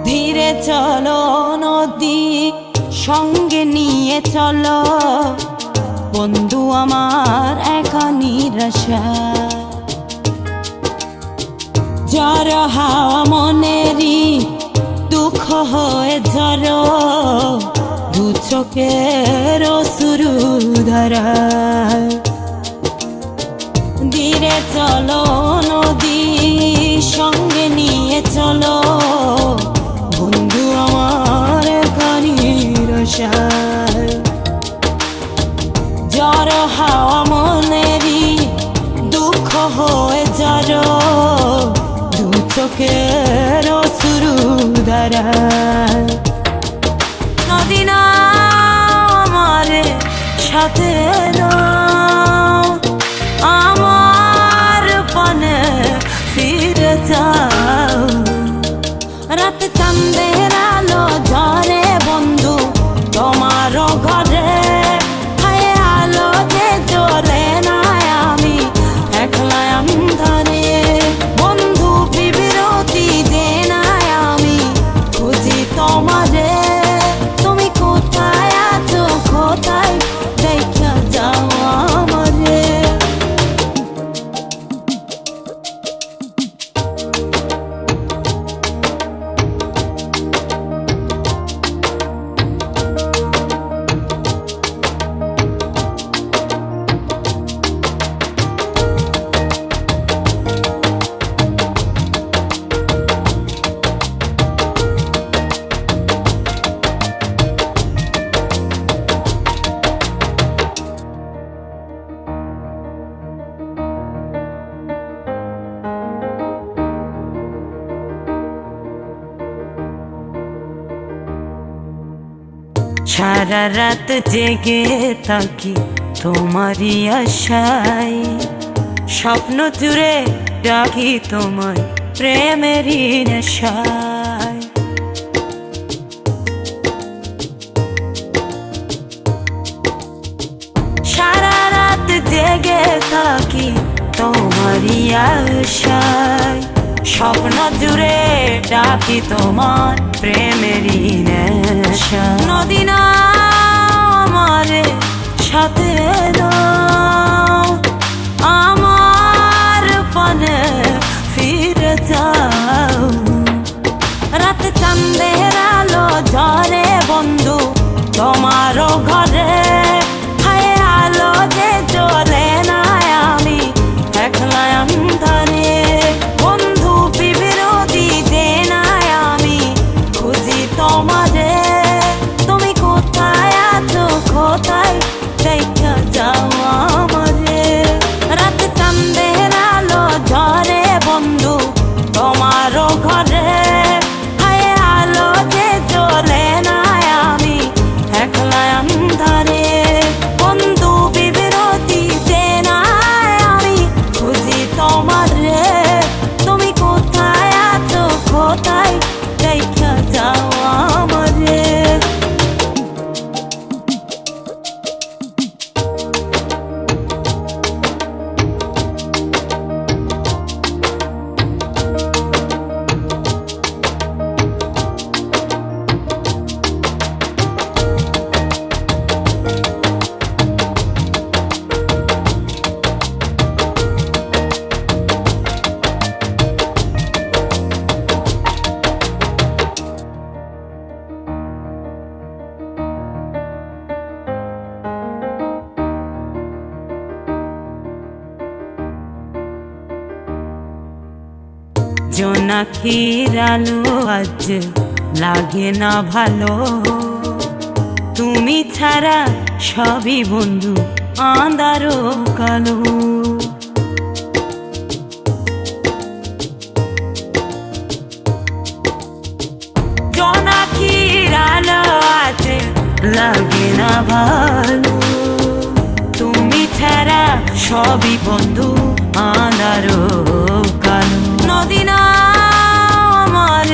ধীরে চলো নদী সঙ্গে নিয়ে চলো বন্ধু আমার একা নিরাশা ঝড় হাওয়া মনেরই দুঃখ হয়ে ঝড় দু চোখের অশ্রু ধারা ধীরে চলো নদী সঙ্গে নিয়ে চলো বন্ধু আমার একা নিরাশা ঝড় হাওয়া মনেরই দুঃখ হয়ে ঝড় দু চোখের অশ্রু ধারা নদী না আমার সাথে আমার পানে ফিরে যাও রাত চাঁদের আলো ঝরে বন্ধু তোমারও ঘরে হায় আলো যে জ্বলে না আমি একলা অন্ধকারে বন্ধু বিরতি যে না আমি খুঁজি তোমারে তুমি কোথায় আছো কোথায় দেখা যাও আমারে সারা রাত জেগে থাকি তোমারই আশায় স্বপ্ন জুড়ে ডাকি তোমায় প্রেমেরই নেশায় সারা রাত জেগে থাকি তোমারই আশায় স্বপ্ন জুড়ে ডাকি তোমার প্রেমেরই নেশা নদী না আমার সাথে আমার পানে ফিরে যাও রাত চাঁদের আলো ঝরে বন্ধু তোমারও ঘরে হায় আলো যে জ্বলে না আমি একলা অন্ধকারে বন্ধু বিরতি যে না আমি খুঁজি তোমারে তুমি কোথায় আছো কোথায় দেখা যাও আমারে রাত চাঁদের আলো ঝরে বন্ধু তোমারও ঘরে হায় আলো যে জ্বলে না আমি একলা অন্ধকারে বন্ধু বিরতি যে না আমি খুঁজি তোমারে তুমি কোথায় আছো কোথায় দেখা যাও আমারে জোনাকির আলো আজ লাগে না ভালো তুমি ছাড়া সবই বন্ধু আঁধারো কালো জোনাকির আলো আজ লাগে না ভালো তুমি ছাড়া সবই বন্ধু আঁধারো কালো নদী না আমার